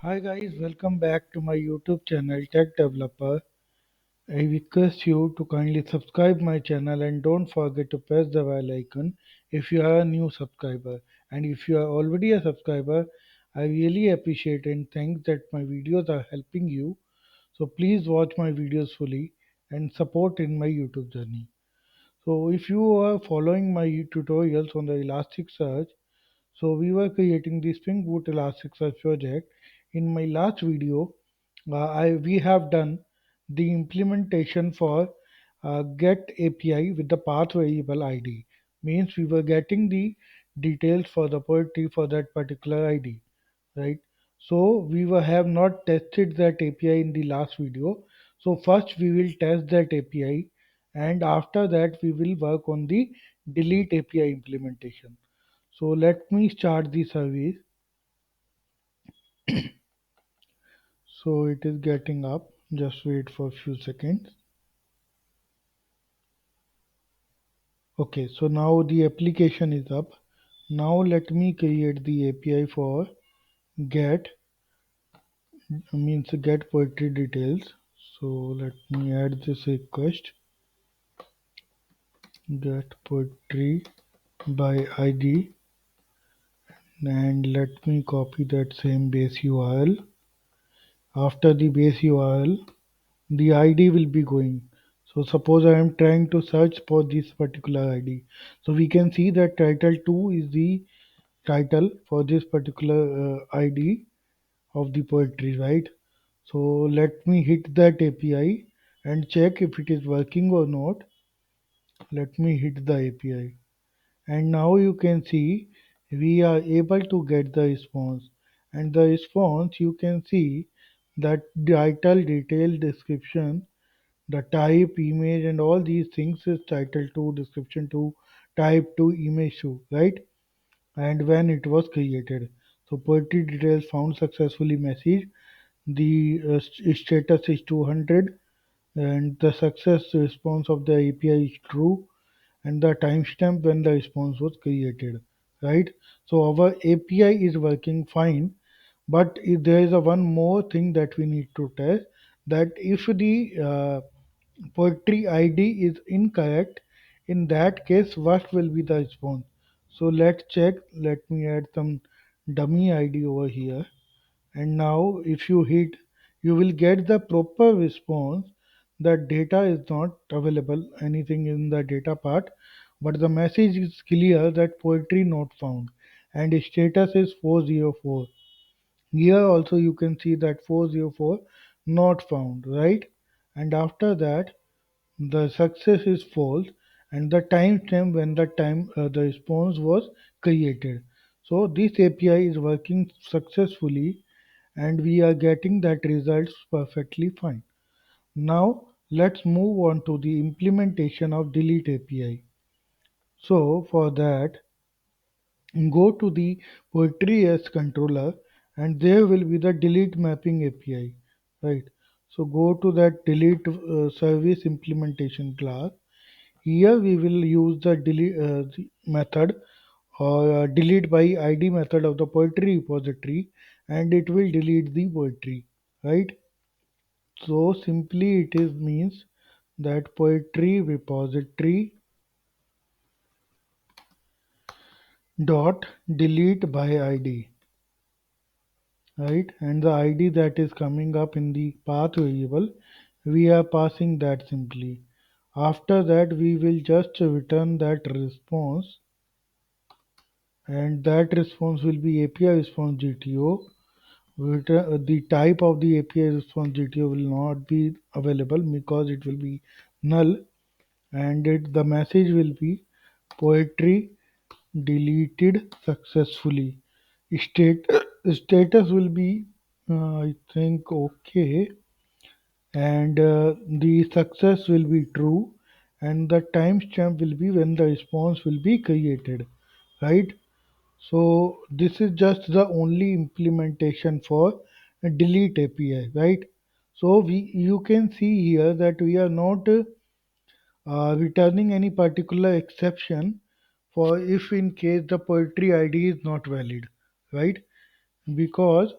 Hi guys, welcome back to my YouTube channel Tech Developer. I request you to kindly subscribe my channel and don't forget to press the bell icon if you are a new subscriber. And if you are already a subscriber, I really appreciate and thank that my videos are helping you. So please watch my videos fully and support in my YouTube journey. So if you are following my tutorials on the Elasticsearch, so we were creating the Spring Boot Elasticsearch project. In my last video, we have done the implementation for get API with the path variable ID. Means we were getting the details for the poetry for that particular ID, right? So have not tested that API in the last video. So first we will test that API, and after that we will work on the delete API implementation. So let me start the service. So it is getting up. Just wait for a few seconds. Okay, so now the application is up. Now let me create the API for get means get poetry details. So let me add this request get poetry by ID, and let me copy that same base URL. After the base URL, the ID will be going. So suppose I am trying to search for this particular ID. So we can see that title 2 is the title for this particular ID of the poetry, right? So let me hit that API and check if it is working or not. Let me hit the API. And now you can see we are able to get the response, and the response you can see that title, detail, description, the type, image, and all these things is title to, description to, type to, image to, right? And when it was created. So poetry details found successfully message. The status is 200, and the success response of the API is true, and the timestamp when the response was created, right? So our API is working fine, but there is a one more thing that we need to test, that if the poetry ID is incorrect, in that case what will be the response? So let's check. Let me add some dummy ID over here, and now if you hit, you will get the proper response that data is not available anything in the data part, but the message is clear that poetry not found, and status is 404. Here also you can see that 404 not found, right? And after that the success is false, and the timestamp when the response was created. So this API is working successfully, and we are getting that results perfectly fine. Now let's move on to the implementation of delete API. So for that, go to the poetry as controller, and there will be the delete mapping API, right? So go to that delete service implementation class. Here we will use the delete method, or delete by ID method of the poetry repository, and it will delete the poetry, right? So simply it is means that poetry repository dot delete by ID, right? And the ID that is coming up in the path variable, we are passing that simply. After that we will just return that response, and that response will be API response GTO. The type of the API response GTO will not be available because it will be null, and the message will be poetry deleted successfully. State, status will be I think okay, and the success will be true, and the timestamp will be when the response will be created, right? So this is just the only implementation for a delete API, right? So we you can see here that we are not returning any particular exception for if in case the poetry ID is not valid, right? Because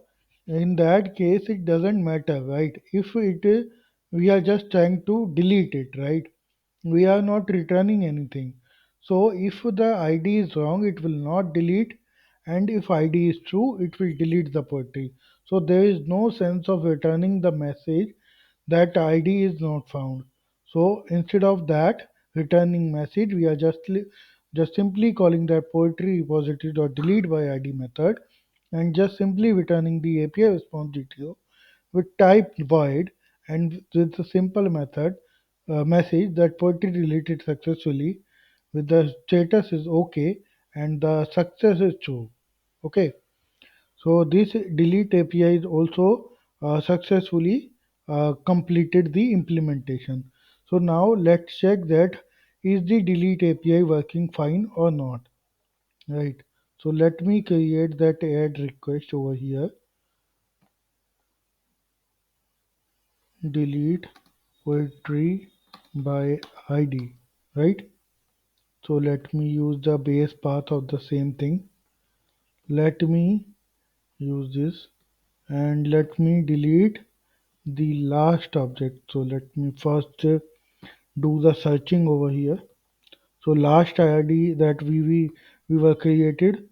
In that case, it doesn't matter, right? If it is, we are just trying to delete it, right? We are not returning anything. So if the ID is wrong, it will not delete, and if ID is true, it will delete the poetry. So there is no sense of returning the message that ID is not found. So instead of that returning message, we are just simply calling that poetry repository.delete by ID method and just simply returning the API response detail with type void and with a simple method message that poetry deleted successfully with the status is okay and the success is true. Okay, so this delete API is also successfully completed the implementation. So now let's check that is the delete API working fine or not, right? So let me create that add request over here. Delete poetry by ID, right? So let me use the base path of the same thing. Let me use this and let me delete the last object. So let me first do the searching over here. So last ID that we were created,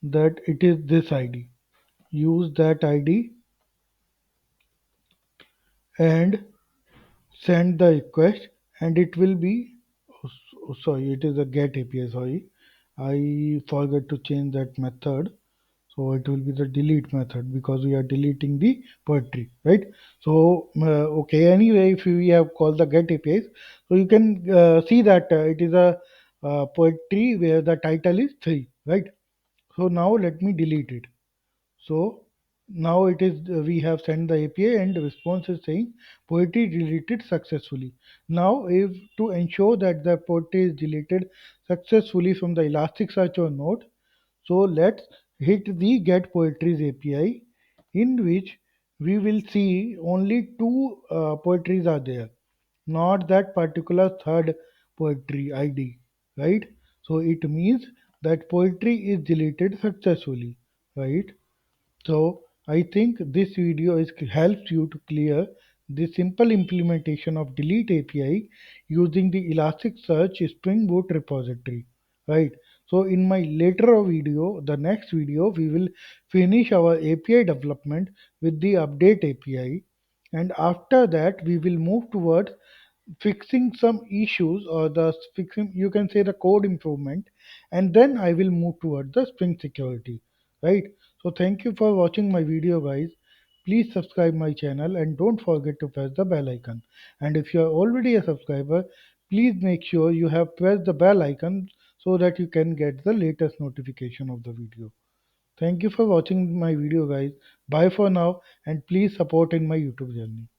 that it is this ID. Use that ID and send the request, and it will be sorry, it is a get API. Sorry, I forgot to change that method. So it will be the delete method because we are deleting the poetry, right? So okay, anyway, if we have called the get APIs, so you can see that it is a poetry where the title is 3, right? So now let me delete it. So now it is we have sent the API and the response is saying poetry deleted successfully. Now if to ensure that the poetry is deleted successfully from the Elasticsearch or node, so let's hit the get poetries API, in which we will see only two poetries are there, not that particular third poetry ID, right? So it means that poetry is deleted successfully, right? So I think this video is helps you to clear the simple implementation of delete API using the Elasticsearch Spring Boot repository. Right. So in my later video, the next video, we will finish our API development with the update API, and after that we will move towards fixing some issues or the fixing, you can say, the code improvement, and then I will move toward the Spring security, right? So thank you for watching my video, guys. Please subscribe my channel and don't forget to press the bell icon. And if you are already a subscriber, please make sure you have pressed the bell icon so that you can get the latest notification of the video. Thank you for watching my video, guys. Bye for now, and please support in my YouTube journey.